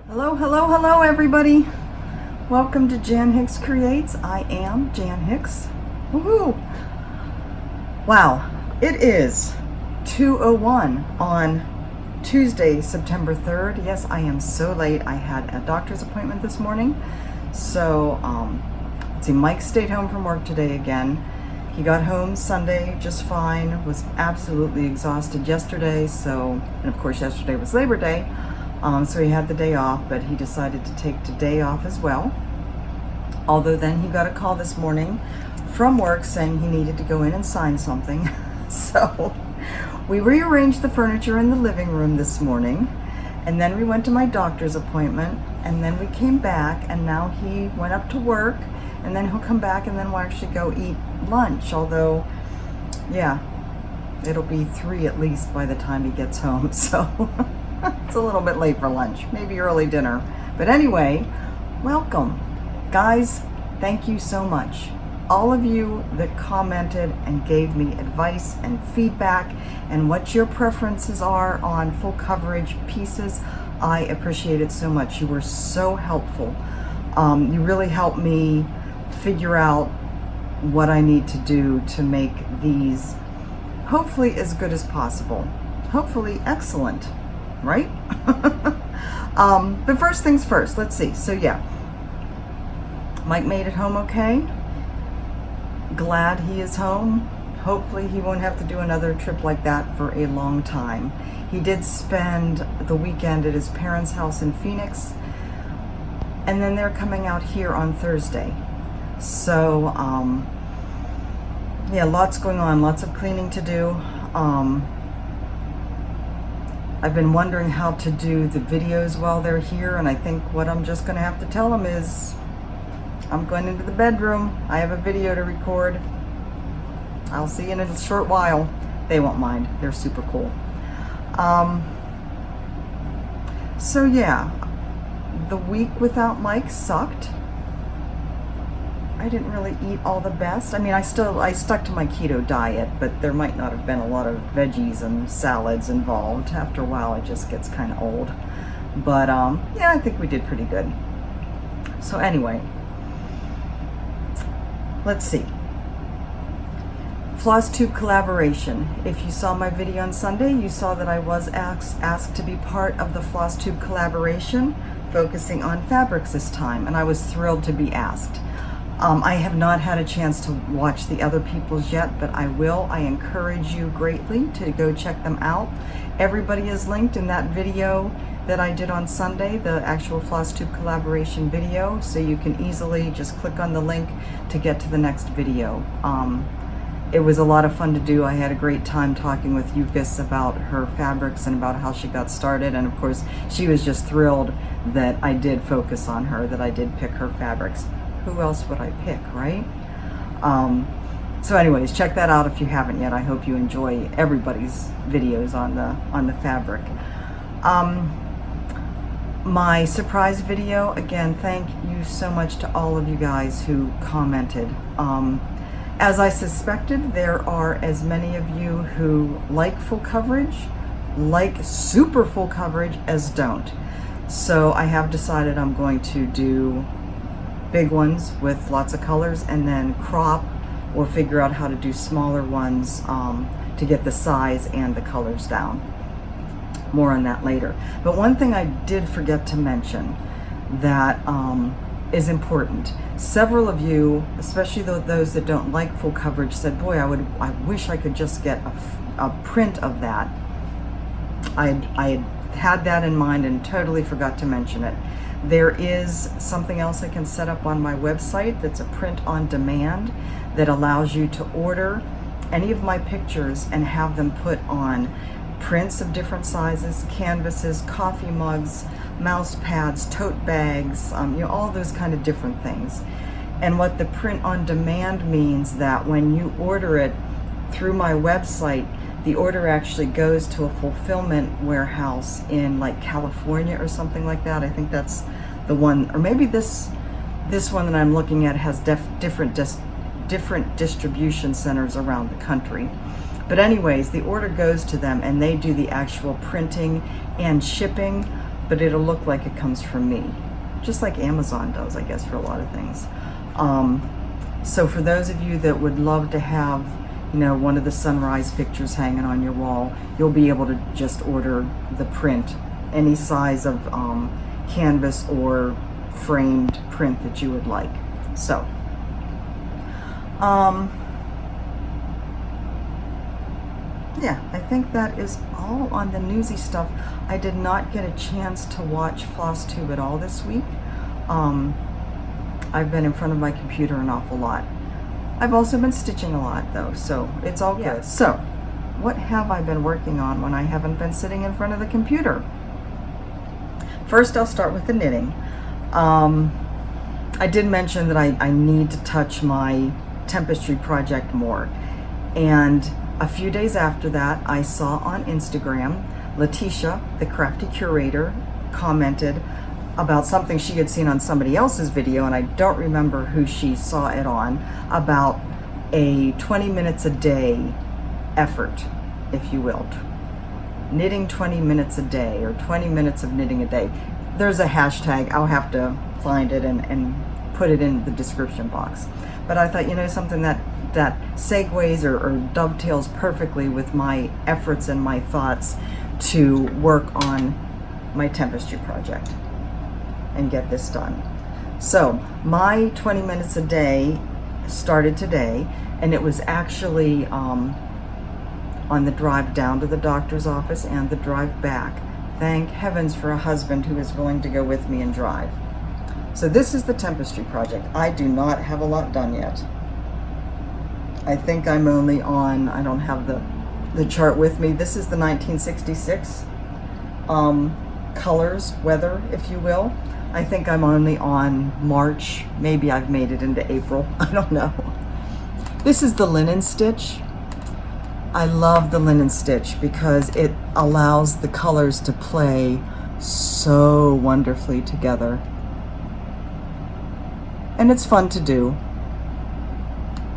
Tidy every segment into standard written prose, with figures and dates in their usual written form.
Hello, hello, hello, everybody. Welcome to Hicks Creates. I am Jan Hicks. Woohoo! Wow, it is 2:01 on Tuesday, September 3rd. Yes, I am so late. I had a doctor's appointment this morning. So, let's see, Mike stayed home from work today again. He got home Sunday just fine, was absolutely exhausted yesterday. So, and of course, yesterday was Labor Day. So he had the day off, but he decided to take today off as well. Although then he got a call this morning from work saying he needed to go in and sign something. So we rearranged the furniture in the living room this morning, and then we went to my doctor's appointment, and then we came back, and now he went up to work, and then he'll come back, and then we'll actually go eat lunch. Although, yeah, it'll be 3 at least by the time he gets home. So it's a little bit late for lunch, maybe early dinner. But anyway, welcome. Guys, thank you so much. All of you that commented and gave me advice and feedback and what your preferences are on full coverage pieces, I appreciate it so much. You were so helpful. You really helped me figure out what I need to do to make these hopefully as good as possible. Hopefully excellent. Right? But first things first, let's see. So yeah, Mike made it home okay. Glad he is home. Hopefully he won't have to do another trip like that for a long time. He did spend the weekend at his parents' house in Phoenix, and then they're coming out here on Thursday. So yeah, lots going on, lots of cleaning to do. I've been wondering how to do the videos while they're here, and I think what I'm just going to have to tell them is I'm going into the bedroom. I have a video to record. I'll see you in a short while. They won't mind. They're super cool. So yeah, the week without Mike sucked. I didn't really eat all the best. I mean, I stuck to my keto diet, but there might not have been a lot of veggies and salads involved. After a while, it just gets kind of old. But yeah, I think we did pretty good. So anyway, let's see. Flosstube collaboration. If you saw my video on Sunday, you saw that I was asked to be part of the Flosstube collaboration, focusing on fabrics this time, and I was thrilled to be asked. I have not had a chance to watch the other people's yet, but I will. I encourage you greatly to go check them out. Everybody is linked in that video that I did on Sunday, the actual Flosstube collaboration video, so you can easily just click on the link to get to the next video. It was a lot of fun to do. I had a great time talking with Hicks about her fabrics and about how she got started, and of course she was just thrilled that I did focus on her, that I did pick her fabrics. Who else would I pick, right? So anyways, check that out if you haven't yet. I hope you enjoy everybody's videos on the fabric. My surprise video, again, thank you so much to all of you guys who commented. As I suspected, there are as many of you who like full coverage, like super full coverage, as don't. So I have decided I'm going to do big ones with lots of colors, and then crop or figure out how to do smaller ones to get the size and the colors down. More on that later. But one thing I did forget to mention that is important. Several of you, especially those that don't like full coverage, said, boy, I wish I could just get a print of that. I had that in mind and totally forgot to mention it. There is something else I can set up on my website that's a print on demand that allows you to order any of my pictures and have them put on prints of different sizes, canvases, coffee mugs, mouse pads, tote bags, all those kind of different things. And what the print on demand means that when you order it through my website, the order actually goes to a fulfillment warehouse in like California or something like that. I think that's the one, or maybe this one that I'm looking at has different distribution centers around the country. But anyways, the order goes to them and they do the actual printing and shipping but it'll look like it comes from me, just like Amazon does, I guess, for a lot of things. So for those of you that would love to have, you know, one of the sunrise pictures hanging on your wall, you'll be able to just order the print, any size of canvas or framed print that you would like. So, yeah, I think that is all on the newsy stuff. I did not get a chance to watch Flosstube at all this week. I've been in front of my computer an awful lot. I've also been stitching a lot though, so it's all good. So, what have I been working on when I haven't been sitting in front of the computer? First, I'll start with the knitting. I did mention that I need to touch my tapestry project more. And a few days after that, I saw on Instagram, Letitia, the crafty curator, commented about something she had seen on somebody else's video, and I don't remember who she saw it on, about a 20 minutes a day effort, if you will. Knitting 20 minutes a day, or 20 minutes of knitting a day. There's a hashtag, I'll have to find it and put it in the description box. But I thought, you know, something that segues or dovetails perfectly with my efforts and my thoughts to work on my tapestry project and get this done. So my 20 minutes a day started today, and it was actually on the drive down to the doctor's office and the drive back. Thank heavens for a husband who is willing to go with me and drive. So this is the tapestry project. I do not have a lot done yet. I think I'm only on, I don't have the chart with me. This is the 1966 colors, weather, if you will. I think I'm only on March. Maybe I've made it into April. I don't know. This is the linen stitch. I love the linen stitch because it allows the colors to play so wonderfully together. And it's fun to do.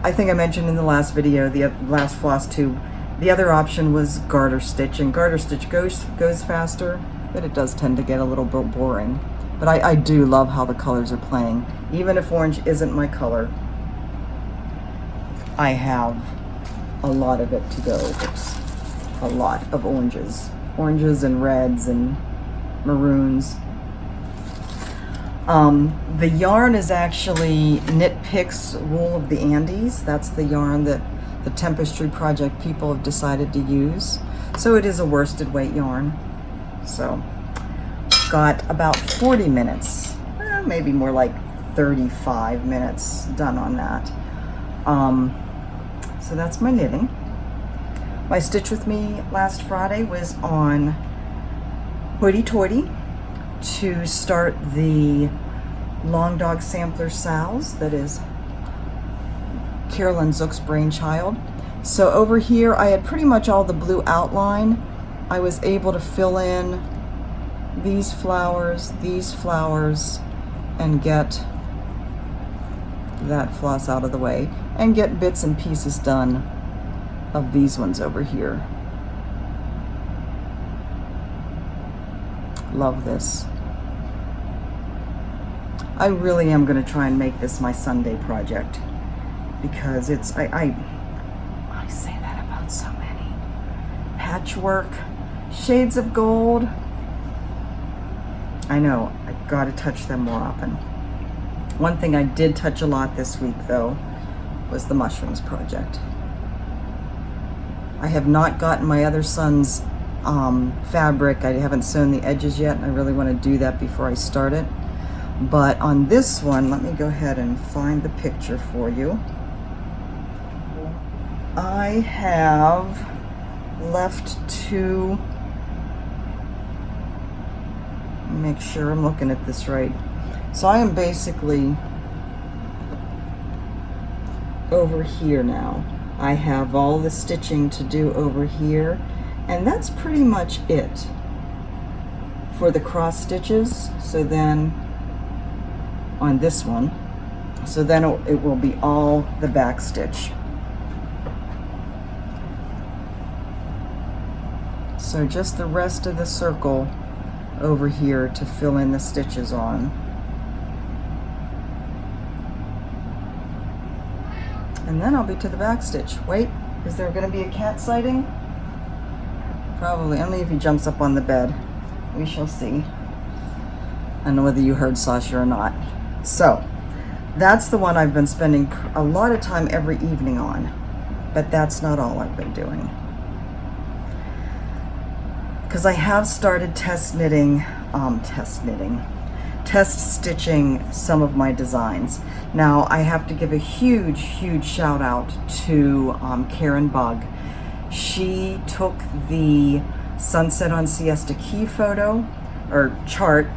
I think I mentioned in the last video, the last Flosstube, the other option was garter stitch, and garter stitch goes faster, but it does tend to get a little bit boring. But I do love how the colors are playing. Even if orange isn't my color, I have a lot of it to go. Oops. A lot of oranges. Oranges and reds and maroons. The yarn is actually Knit Picks Wool of the Andes. That's the yarn that the tapestry project people have decided to use. So it is a worsted weight yarn. So got about 40 minutes, maybe more like 35 minutes done on that. So that's my knitting. My stitch with me last Friday was on Hoity Toity to start the Long Dog Sampler Sows, that is Carolyn Zook's brainchild. So over here I had pretty much all the blue outline. I was able to fill in these flowers, and get that floss out of the way, and get bits and pieces done of these ones over here. Love this. I really am going to try and make this my Sunday project, because it's, I say that about so many. Patchwork, shades of gold. I know, I gotta touch them more often. One thing I did touch a lot this week though was the mushrooms project. I have not gotten my other son's fabric. I haven't sewn the edges yet, and I really want to do that before I start it. But on this one, let me go ahead and find the picture for you. I have left two, make sure I'm looking at this right. So I am basically over here now. I have all the stitching to do over here, and that's pretty much it for the cross stitches. So then on this one, so then it will be all the back stitch. So just the rest of the circle over here to fill in the stitches on. And then I'll be to the back stitch. Wait, is there going to be a cat sighting? Probably, only if he jumps up on the bed. We shall see. I don't know whether you heard Sasha or not. So, that's the one I've been spending a lot of time every evening on. But that's not all I've been doing. Because I have started test stitching some of my designs. Now, I have to give a huge shout out to Karen Bug. She took the Sunset on Siesta Key photo, or chart,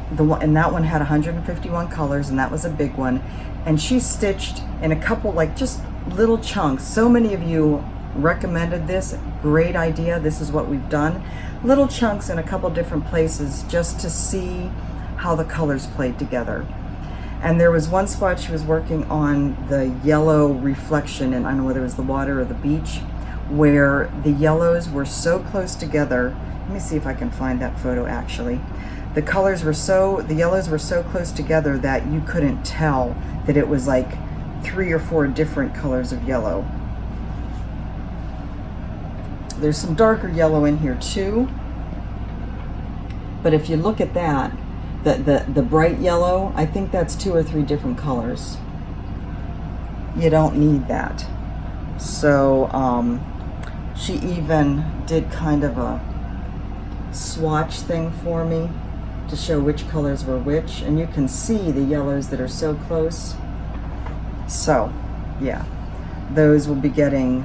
and that one had 151 colors, and that was a big one. And she stitched in a couple, like just little chunks. So many of you recommended this. Great idea. This is what we've done. Little chunks in a couple different places just to see how the colors played together. And there was one spot she was working on the yellow reflection, and I don't know whether it was the water or the beach, where the yellows were so close together. Let me see if I can find that photo actually. The yellows were so close together that you couldn't tell that it was like 3 or 4 different colors of yellow. There's some darker yellow in here too. But if you look at that, the bright yellow, I think that's 2 or 3 different colors. You don't need that. So she even did kind of a swatch thing for me to show which colors were which, and you can see the yellows that are so close. So yeah, those will be getting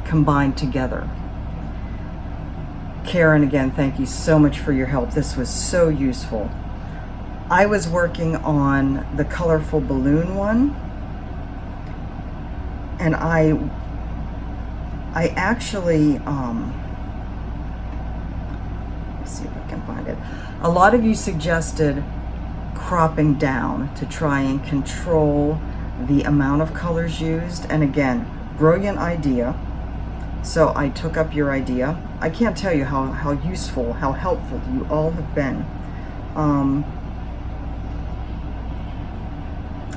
combined together. Karen, again, thank you so much for your help. This was so useful. I was working on the colorful balloon one, and I actually, let's see if I can find it. A lot of you suggested cropping down to try and control the amount of colors used, and again, brilliant idea. So I took up your idea. I can't tell you how useful, how helpful you all have been.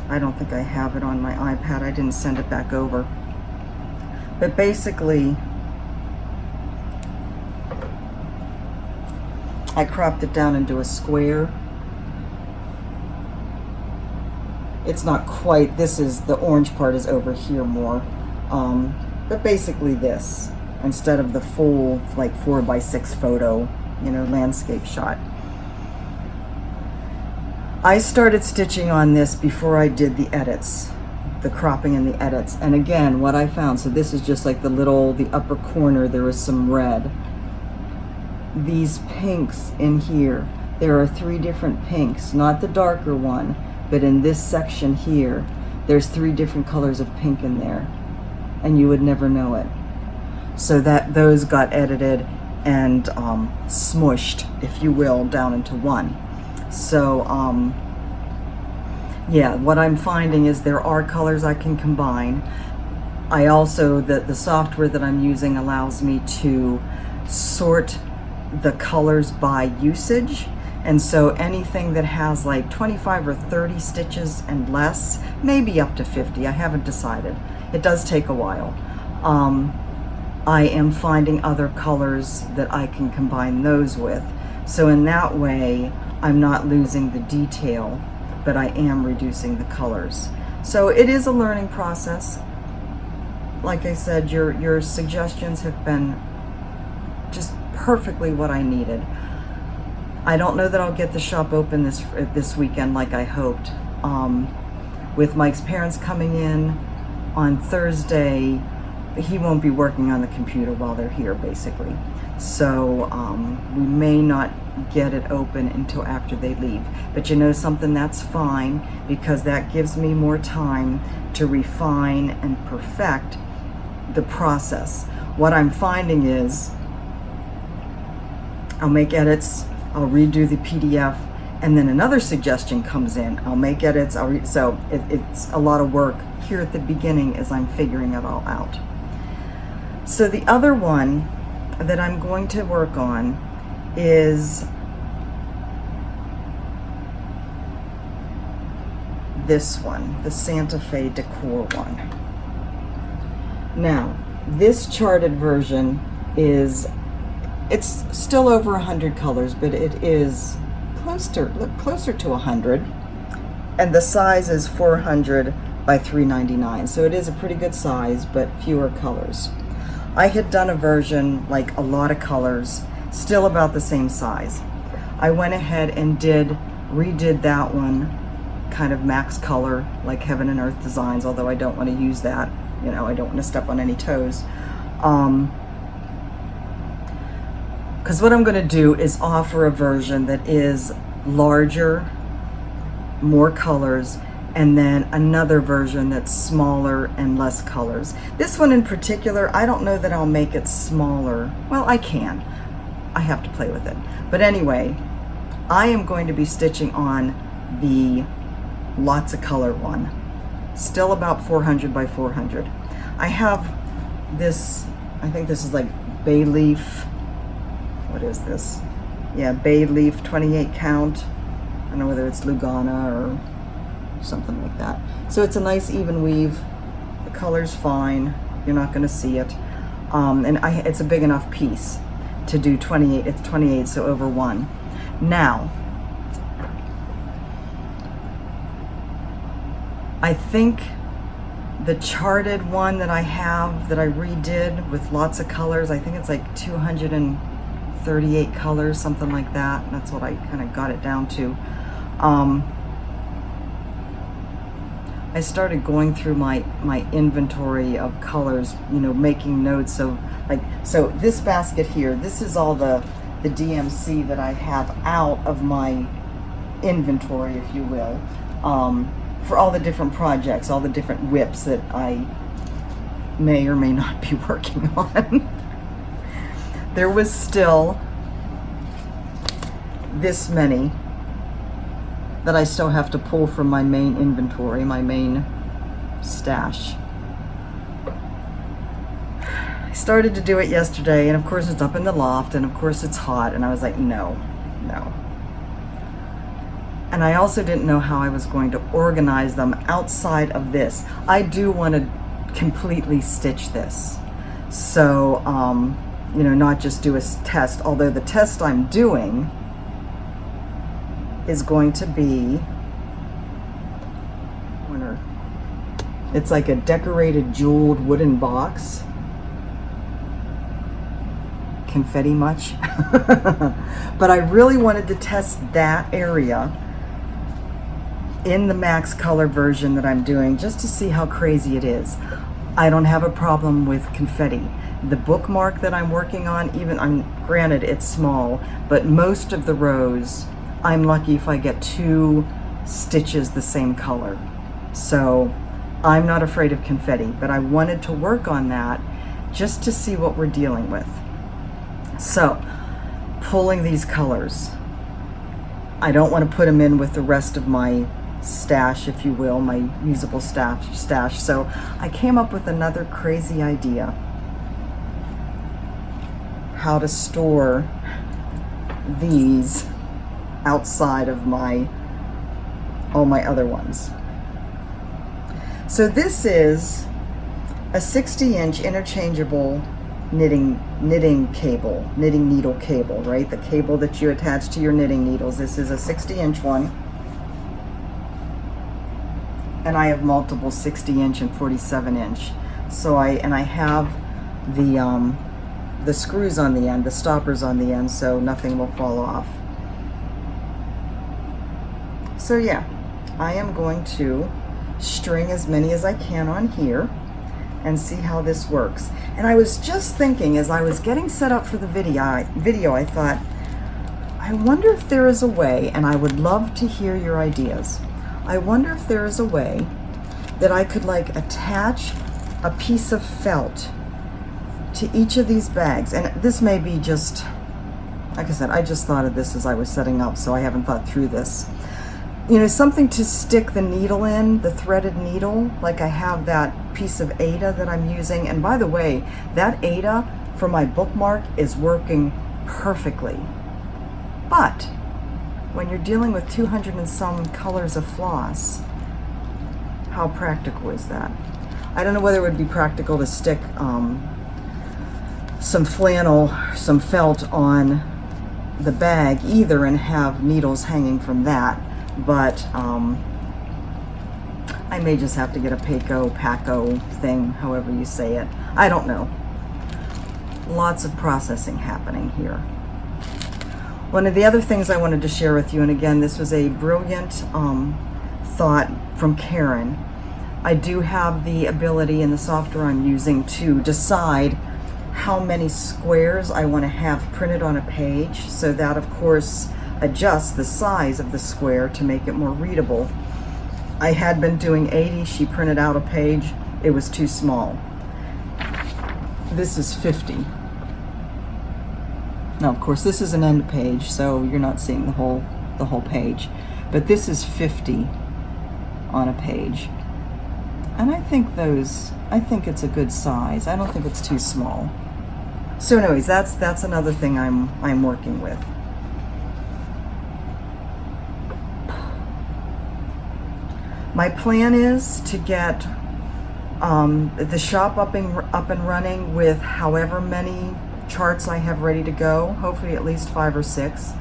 I don't think I have it on my iPad. I didn't send it back over. But basically, I cropped it down into a square. It's not quite, the orange part is over here more. But basically this, instead of the full like 4x6 photo, landscape shot. I started stitching on this before I did the edits, the cropping and the edits. And again, what I found, so this is just like the upper corner, there was some red. These pinks in here, there are 3 different pinks, not the darker one, but in this section here, there's 3 different colors of pink in there. And you would never know it. So those got edited and smushed, if you will, down into one. So yeah, what I'm finding is there are colors I can combine. I also, the software that I'm using allows me to sort the colors by usage. And so anything that has like 25 or 30 stitches and less, maybe up to 50, I haven't decided. It does take a while. I am finding other colors that I can combine those with. So in that way, I'm not losing the detail, but I am reducing the colors. So it is a learning process. Like I said, your suggestions have been just perfectly what I needed. I don't know that I'll get the shop open this weekend like I hoped. With Mike's parents coming in on Thursday, he won't be working on the computer while they're here, basically. So we may not get it open until after they leave. But you know something, that's fine, because that gives me more time to refine and perfect the process. What I'm finding is I'll make edits, I'll redo the PDF, and then another suggestion comes in. I'll make edits, so it's a lot of work here at the beginning as I'm figuring it all out. So the other one that I'm going to work on is this one, the Santa Fe Decor one. Now, this charted version it's still over 100 colors, but it is closer to 100. And the size is 400 by 399. So it is a pretty good size, but fewer colors. I had done a version, like a lot of colors, still about the same size. I went ahead and redid that one kind of max color, like Heaven and Earth Designs, although I don't want to use that. You know, I don't want to step on any toes. Because what I'm going to do is offer a version that is larger, more colors, and then another version that's smaller and less colors. This one in particular, I don't know that I'll make it smaller. Well, I can. I have to play with it. But anyway, I am going to be stitching on the lots of color one. Still about 400 by 400. I have this, I think this is like bay leaf. What is this? Yeah, bay leaf 28 count. I don't know whether it's Lugana or something like that. So it's a nice even weave. The color's fine. You're not going to see it. And it's a big enough piece to do 28. It's 28, so over 1. Now, I think the charted one that I have that I redid with lots of colors, I think it's like 238 colors, something like that. That's what I kind of got it down to. I started going through my inventory of colors, you know, making notes of, like, so this basket here, this is all the DMC that I have out of my inventory, if you will, for all the different projects, all the different whips that I may or may not be working on. There was still this many that I still have to pull from my main inventory, my main stash. I started to do it yesterday, and of course it's up in the loft, and of course it's hot, and I was like, no. And I also didn't know how I was going to organize them outside of this. I do want to completely stitch this. So, you know, not just do a test, although the test I'm doing is going to be, it's like a decorated jeweled wooden box. Confetti much? But I really wanted to test that area in the max color version that I'm doing, just to see how crazy it is. I don't have a problem with confetti. The bookmark that I'm working on, granted it's small, but most of the rows, I'm lucky if I get 2 stitches the same color. So I'm not afraid of confetti, but I wanted to work on that just to see what we're dealing with. So, pulling these colors. I don't want to put them in with the rest of my stash, if you will, my usable stash. So I came up with another crazy idea. How to store these outside of all my other ones. So this is a 60-inch interchangeable knitting needle cable, right? The cable that you attach to your knitting needles. This is a 60-inch one. And I have multiple 60-inch and 47-inch. So I have the screws on the end, the stoppers on the end, so nothing will fall off. So yeah, I am going to string as many as I can on here and see how this works. And I was just thinking, as I was getting set up for the video, I thought, I wonder if there is a way, and I would love to hear your ideas. I wonder if there is a way that I could like attach a piece of felt to each of these bags. And this may be just, like I said, I just thought of this as I was setting up, so I haven't thought through this. You know, something to stick the needle in, the threaded needle, like I have that piece of Aida that I'm using. And by the way, that Aida for my bookmark is working perfectly. But when you're dealing with 200 and some colors of floss, how practical is that? I don't know whether it would be practical to stick some flannel, some felt on the bag either and have needles hanging from that, but I may just have to get a Paco thing, however you say it. I don't know. Lots of processing happening here. One of the other things I wanted to share with you, and again, this was a brilliant thought from Karen. I do have the ability in the software I'm using to decide how many squares I want to have printed on a page. So that, of course, adjusts the size of the square to make it more readable. I had been doing 80. She printed out a page. It was too small. This is 50. Now, of course, this is an end page, so you're not seeing the whole page. But this is 50 on a page. And I think it's a good size. I don't think it's too small. So anyways, that's another thing I'm working with. My plan is to get the shop up and running with however many charts I have ready to go, hopefully at least 5 or 6,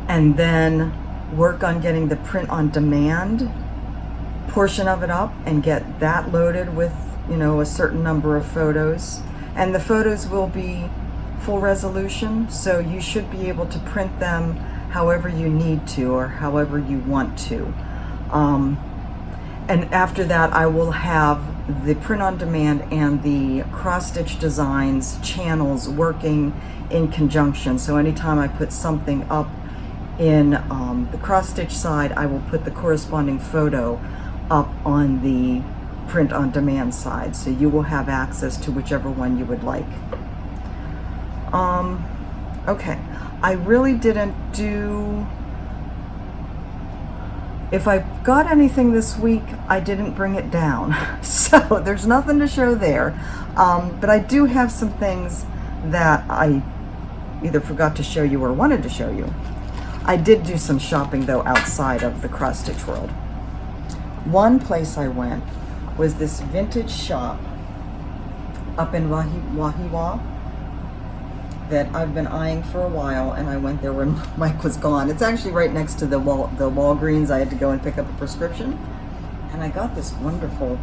and then work on getting the print on demand portion of it up and get that loaded with, you know, a certain number of photos. And the photos will be full resolution, so you should be able to print them however you need to or however you want to. And after that, I will have the print on demand and the cross-stitch designs channels working in conjunction. So anytime I put something up in the cross-stitch side, I will put the corresponding photo up on the print on demand side. So you will have access to whichever one you would like. Okay, I really didn't do... If I got anything this week, I didn't bring it down. So there's nothing to show there. But I do have some things that I either forgot to show you or wanted to show you. I did do some shopping, though, outside of the cross-stitch world. One place I went was this vintage shop up in Wahiwa that I've been eyeing for a while, and I went there when Mike was gone. It's actually right next to the Walgreens. I had to go and pick up a prescription, and I got this wonderful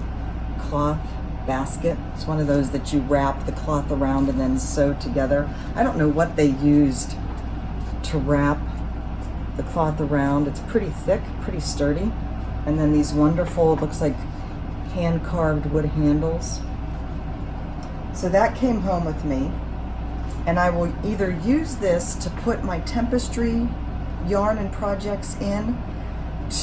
cloth basket. It's one of those that you wrap the cloth around and then sew together. I don't know what they used to wrap the cloth around. It's pretty thick, pretty sturdy, and then these wonderful, it looks like hand-carved wood handles. So that came home with me. And I will either use this to put my tapestry yarn and projects in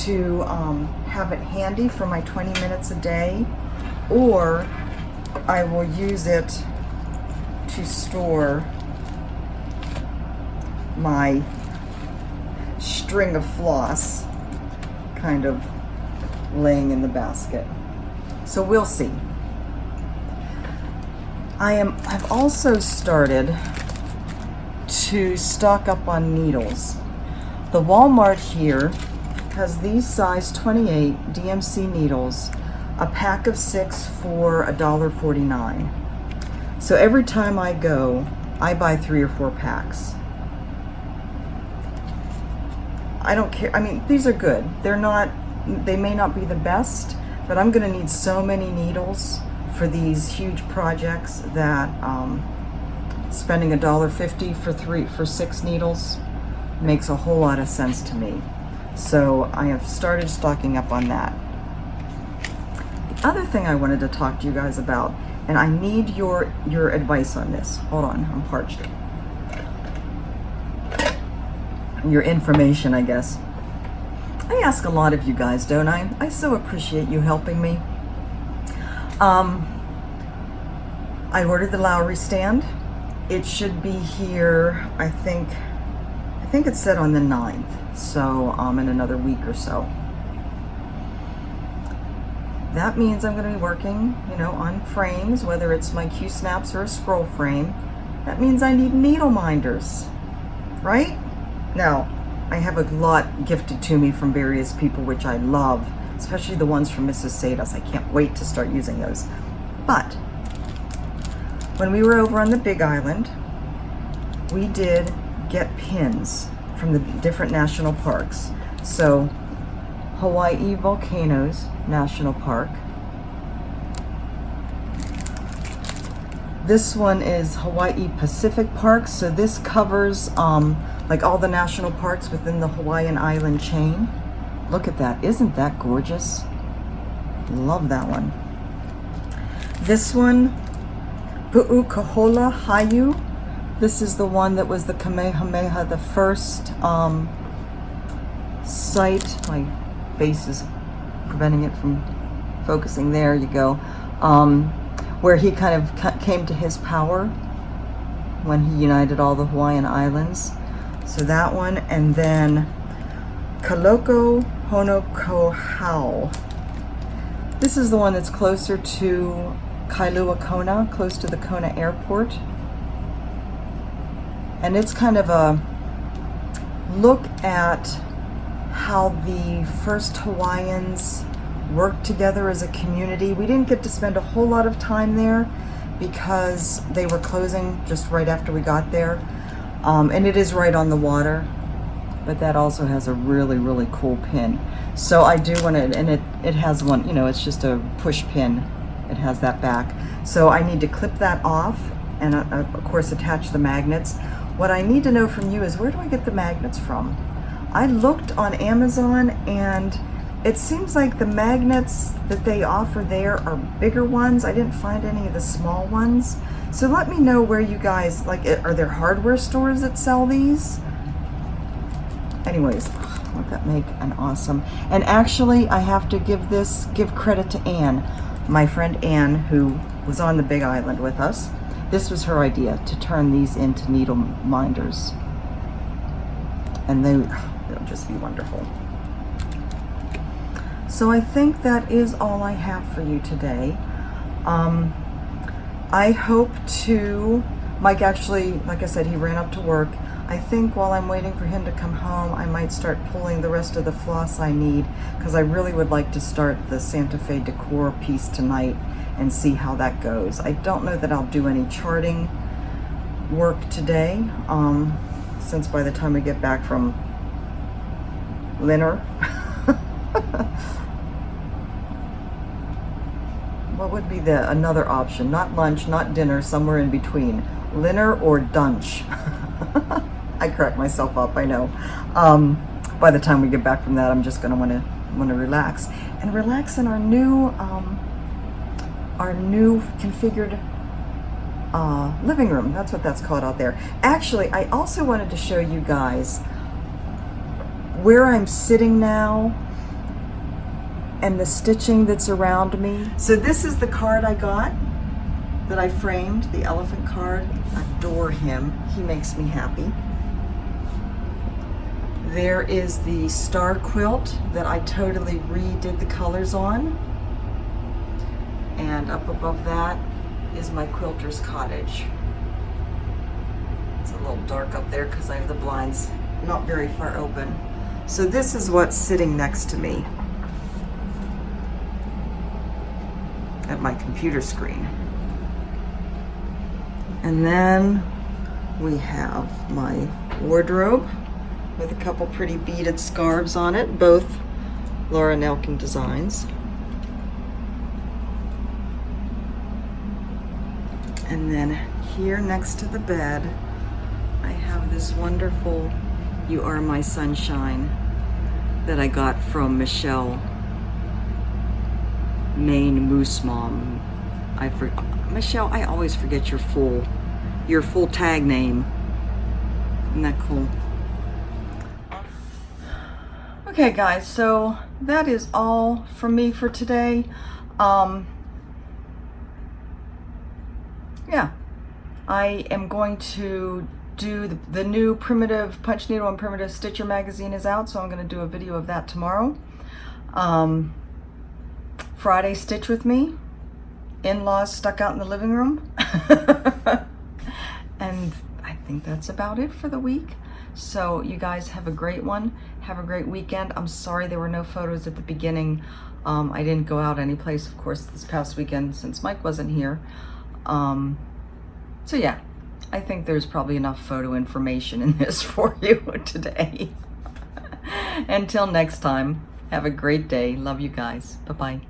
to have it handy for my 20 minutes a day, or I will use it to store my string of floss kind of laying in the basket. So we'll see. I've also started to stock up on needles. The Walmart here has these size 28 DMC needles, a pack of 6 for $1.49. So every time I go, I buy 3 or 4 packs. I don't care. I mean, these are good. They may not be the best, but I'm gonna need so many needles for these huge projects that spending $1.50 for 6 needles makes a whole lot of sense to me. So I have started stocking up on that. The other thing I wanted to talk to you guys about, and I need your advice on this. Hold on, I'm parched. Your information, I guess. I ask a lot of you guys, don't I? I so appreciate you helping me. I ordered the Lowry stand. It should be here, I think it's set on the 9th, so in another week or so. That means I'm going to be working, on frames, whether it's my Q-snaps or a scroll frame. That means I need needle minders, right? Now, I have a lot gifted to me from various people, which I love, especially the ones from Mrs. Sadas. I can't wait to start using those. But when we were over on the Big Island, we did get pins from the different national parks. So Hawaii Volcanoes National Park. This one is Hawaii Pacific Park. So this covers like all the national parks within the Hawaiian island chain. Look at that. Isn't that gorgeous? Love that one. This one, Pu'ukahola Haiu. This is the one that was the Kamehameha, the first site. My face is preventing it from focusing. There you go. Where he kind of came to his power when he united all the Hawaiian islands. So that one, and then Kaloko Honokohau. This is the one that's closer to Kailua Kona, close to the Kona airport. And it's kind of a look at how the first Hawaiians worked together as a community. We didn't get to spend a whole lot of time there because they were closing just right after we got there. And it is right on the water, but that also has a really, really cool pin. So I do want to, and it has one, you know, it's just a push pin. It has that back. So I need to clip that off and of course attach the magnets. What I need to know from you is, where do I get the magnets from? I looked on Amazon and it seems like the magnets that they offer there are bigger ones. I didn't find any of the small ones. So let me know where you guys, like, are there hardware stores that sell these? Anyways, won't that make an awesome, and actually I have to give credit to Anne, my friend Anne, who was on the Big Island with us. This was her idea, to turn these into needle minders. And they'll just be wonderful. So I think that is all I have for you today. I hope to, Mike actually, like I said, he ran up to work. I think while I'm waiting for him to come home, I might start pulling the rest of the floss I need, because I really would like to start the Santa Fe decor piece tonight and see how that goes. I don't know that I'll do any charting work today, since by the time we get back from dinner, what would be another option? Not lunch, not dinner, somewhere in between. Dinner or dunch. I crack myself up, I know. By the time we get back from that, I'm just gonna wanna relax. And relax in our new configured living room. That's what that's called out there. Actually, I also wanted to show you guys where I'm sitting now and the stitching that's around me. So this is the card I got that I framed, the elephant card. Adore him. He makes me happy. There is the star quilt that I totally redid the colors on. And up above that is my quilter's cottage. It's a little dark up there because I have the blinds not very far open. So this is what's sitting next to me at my computer screen. And then we have my wardrobe with a couple pretty beaded scarves on it, both Laura Nelkin designs. And then here next to the bed, I have this wonderful You Are My Sunshine that I got from Michelle, Maine Moose Mom. Michelle, I always forget your full tag name. Isn't that cool? Okay guys, so that is all from me for today. Yeah, I am going to do the new Primitive Punch Needle and Primitive Stitcher magazine is out, so I'm going to do a video of that tomorrow. Friday, Stitch With Me. In-laws stuck out in the living room. And I think that's about it for the week. So you guys have a great one. Have a great weekend. I'm sorry there were no photos at the beginning. I didn't go out anyplace, of course, this past weekend since Mike wasn't here. So yeah, I think there's probably enough photo information in this for you today. Until next time, have a great day. Love you guys. Bye-bye.